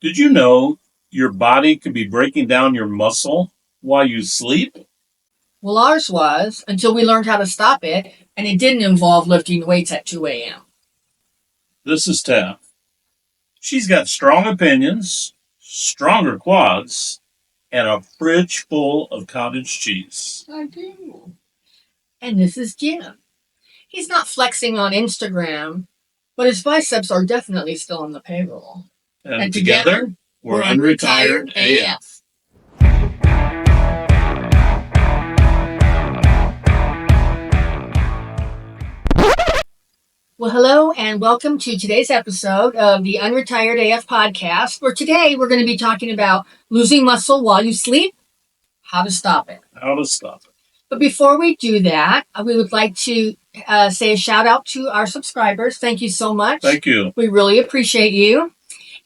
Did you know your body could be breaking down your muscle while you sleep? Well, ours was until we learned how to stop it, and it didn't involve lifting weights at 2 a.m. This is Taff. She's got strong opinions, stronger quads, and a fridge full of cottage cheese. I do. And this is Jim. He's not flexing on Instagram, but his biceps are definitely still on the payroll. And together, we're Unretired AF. Well, hello and welcome to today's episode of the Unretired AF podcast, where today we're going to be talking about losing muscle while you sleep, how to stop it. How to stop it. But before we do that, we would like to say a shout out to our subscribers. Thank you so much. Thank you. We really appreciate you.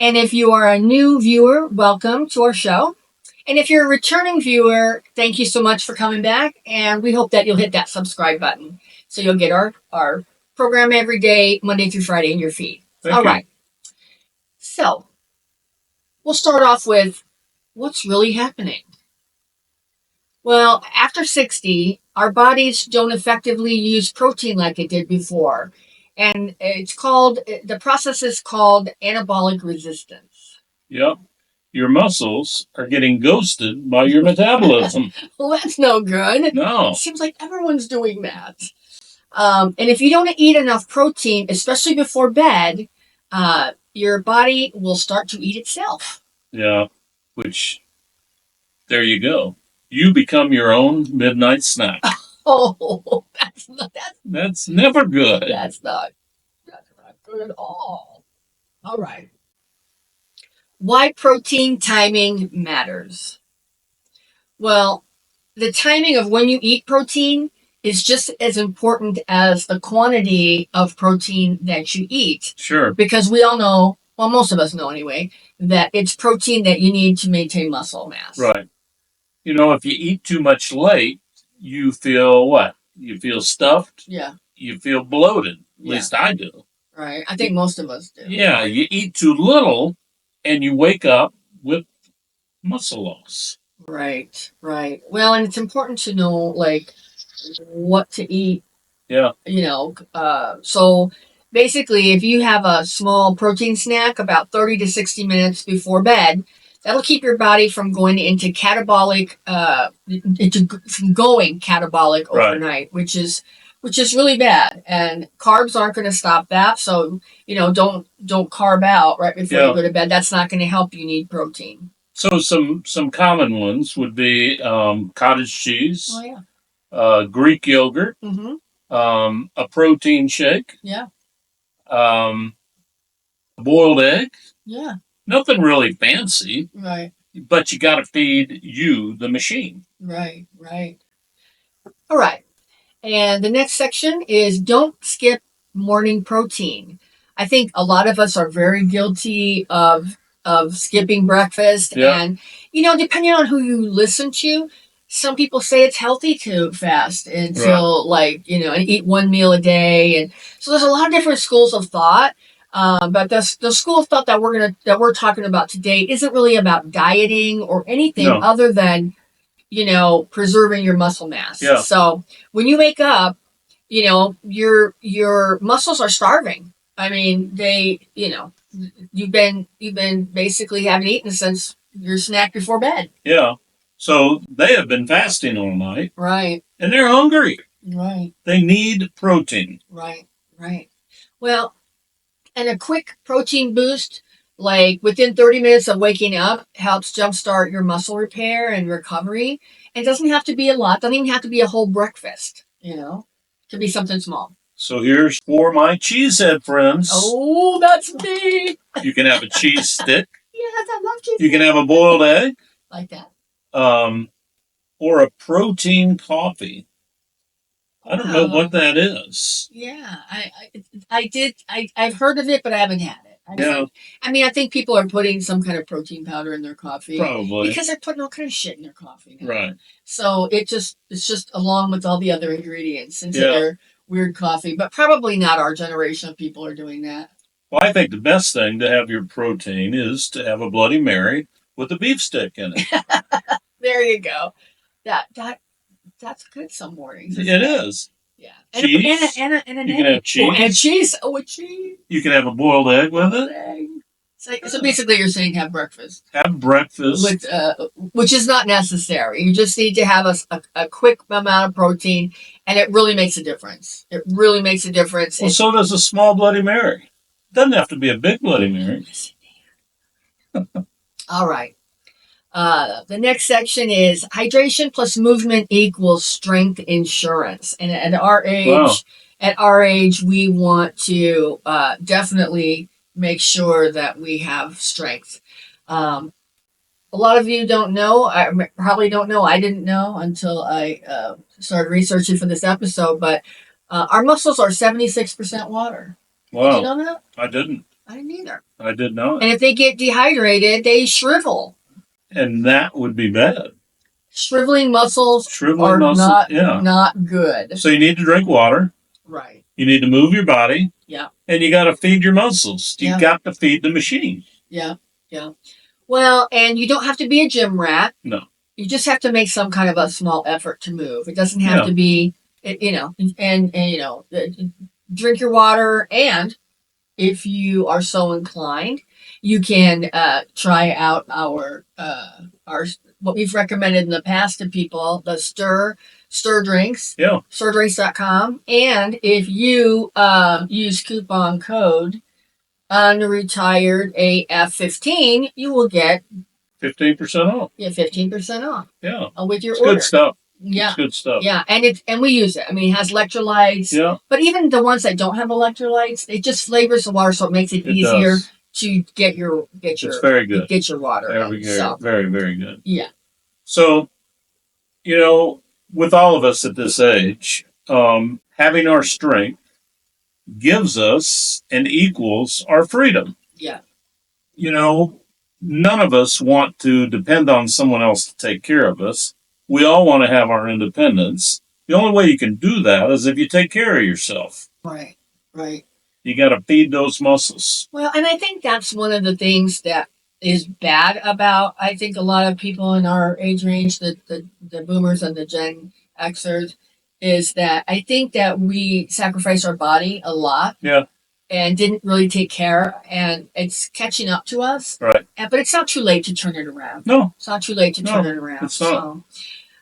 And if you are a new viewer, welcome to our show. And if you're a returning viewer, thank you so much for coming back. And we hope that you'll hit that subscribe button so you'll get our program every day, Monday through Friday in your feed. All right. So we'll start off with what's really happening. Well, after 60, our bodies don't effectively use protein like it did before. And the process is called anabolic resistance. Yep. Your muscles are getting ghosted by your metabolism. Well, that's no good. No. It seems like everyone's doing that. And if you don't eat enough protein, especially before bed, your body will start to eat itself. Yeah. Which, there you go. You become your own midnight snack. Oh, That's never good. That's not good at all. All right. Why protein timing matters. Well, the timing of when you eat protein is just as important as the quantity of protein that you eat. Sure. Because we all know, well, most of us know anyway, that it's protein that you need to maintain muscle mass. Right. You know, if you eat too much late, you feel what? You feel stuffed. Yeah. You feel bloated. At Yeah. least I do. Right. I think most of us do. Yeah. You eat too little and you wake up with muscle loss. Right. Right. Well, and it's important to know, like, what to eat. Yeah. So basically, if you have a small protein snack about 30 to 60 minutes before bed, that'll keep your body from going into catabolic, from going catabolic overnight, which is really bad. And carbs aren't going to stop that. So, don't carb out right before you go to bed. That's not going to help. You need protein. So some common ones would be cottage cheese. Oh, yeah. Greek yogurt, a protein shake, boiled egg. Yeah. Nothing really fancy. Right. But you got to feed you, the machine. Right. All right. And the next section is don't skip morning protein. I think a lot of us are very guilty of skipping breakfast. Yeah. And, depending on who you listen to, some people say it's healthy to fast until and eat one meal a day. And so there's a lot of different schools of thought. But the school of thought that we're talking about today isn't really about dieting or anything other than, preserving your muscle mass. Yeah. So when you wake up, your muscles are starving. I mean, you've been basically haven't eaten since your snack before bed. Yeah. So they have been fasting all night. Right. And they're hungry. Right. They need protein. Right. Well, and a quick protein boost, like within 30 minutes of waking up, helps jumpstart your muscle repair and recovery. It doesn't have to be a lot. Doesn't even have to be a whole breakfast, It could be something small. So here's for my cheesehead friends. Oh, that's me. You can have a cheese stick. Yes, I love cheese. You can have a boiled egg. Like that. Or a protein coffee. I don't know what that is. Yeah, I've heard of it, but I haven't had it. I think people are putting some kind of protein powder in their coffee. Probably. Because they're putting all kind of shit in their coffee now. Right. So it's just along with all the other ingredients into their weird coffee. But probably not our generation of people are doing that. Well, I think the best thing to have your protein is to have a Bloody Mary with a beef stick in it. There you go. That's good some mornings. It is. Yeah. Cheese. And an You egg. can have cheese. Oh, and cheese. Oh, with cheese. You can have a boiled egg with it. Egg. So basically, you're saying have breakfast. Have breakfast. With, which is not necessary. You just need to have a quick amount of protein, and it really makes a difference. It really makes a difference. Well, so does a small Bloody Mary. Doesn't have to be a big Bloody Mary. All right. The next section is hydration plus movement equals strength insurance. And at our age, we want to definitely make sure that we have strength. A lot of you don't know. I probably don't know. I didn't know until I started researching for this episode. But our muscles are 76% water. Wow. Did you know that? I didn't. I didn't either. I did not. And if they get dehydrated, they shrivel. And that would be bad. Shriveling muscles are not good. So you need to drink water. Right. You need to move your body. Yeah. And you got to feed your muscles. You got to feed the machine. Yeah. Yeah. Well, and you don't have to be a gym rat. No. You just have to make some kind of a small effort to move. It doesn't have to be, drink your water. And if you are so inclined, you can try out our what we've recommended in the past to people, the stir drinks. Yeah. Stirdrinks.com. And if you use coupon code Unretired AF 15, you will get 15% off. Yeah, 15% off. Yeah. With your it's order. Good stuff. Yeah. It's good stuff. Yeah, and we use it. I mean, it has electrolytes. Yeah. But even the ones that don't have electrolytes, it just flavors the water, so it makes it easier to get your it's very good. Get your water. Very, very good. Yeah. So, with all of us at this age, having our strength gives us and equals our freedom. Yeah. None of us want to depend on someone else to take care of us. We all want to have our independence. The only way you can do that is if you take care of yourself. Right. You got to feed those muscles. Well, and I think that's one of the things that is bad about, I think, a lot of people in our age range, the boomers and the Gen Xers, is that I think that we sacrifice our body a lot. Yeah. And didn't really take care, and it's catching up to us. Right. But it's not too late to turn it around. No. It's not too late to turn it around. It's not.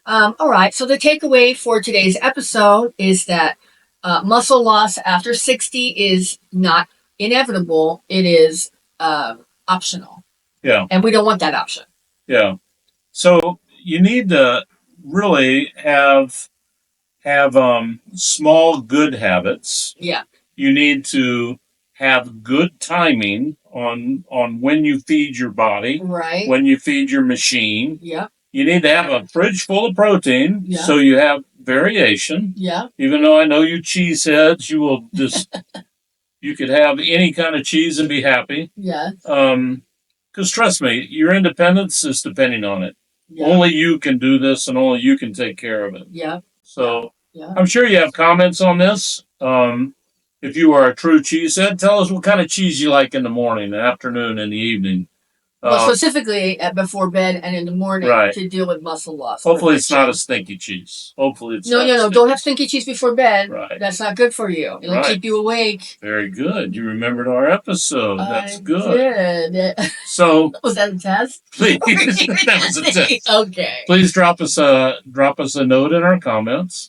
So, all right. So the takeaway for today's episode is that muscle loss after 60 is not inevitable. It is optional. Yeah. And we don't want that option. Yeah. So you need to really have small good habits. Yeah. You need to have good timing on when you feed your body, right? When you feed your machine. Yeah. You need to have a fridge full of protein, so you have variation. Yeah. Even though I know you cheeseheads, you will just you could have any kind of cheese and be happy. Yeah. Because trust me, your independence is depending on it. Yeah. Only you can do this, and only you can take care of it. Yeah. So I'm sure you have comments on this. If you are a true cheesehead, tell us what kind of cheese you like in the morning, the afternoon, and the evening. Well, specifically before bed and in the morning to deal with muscle loss. Hopefully it's not a stinky cheese. Hopefully it's No. Don't have stinky cheese before bed. Right. That's not good for you. It'll keep you awake. Very good. You remembered our episode. That's good. Did. So was that a test? Please, that was a test. Okay. Please drop us a note in our comments.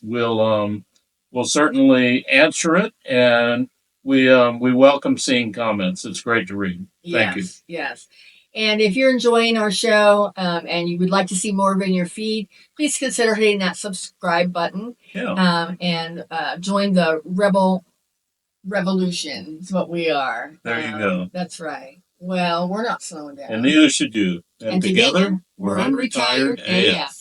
We'll certainly answer it, and we welcome seeing comments. It's great to read. Thank you. Yes. And if you're enjoying our show and you would like to see more of it in your feed, please consider hitting that subscribe button. Yeah. And join the revolution. Is what we are. There you go. That's right. Well, we're not slowing down. And neither should you. And together, we're Unretired AF.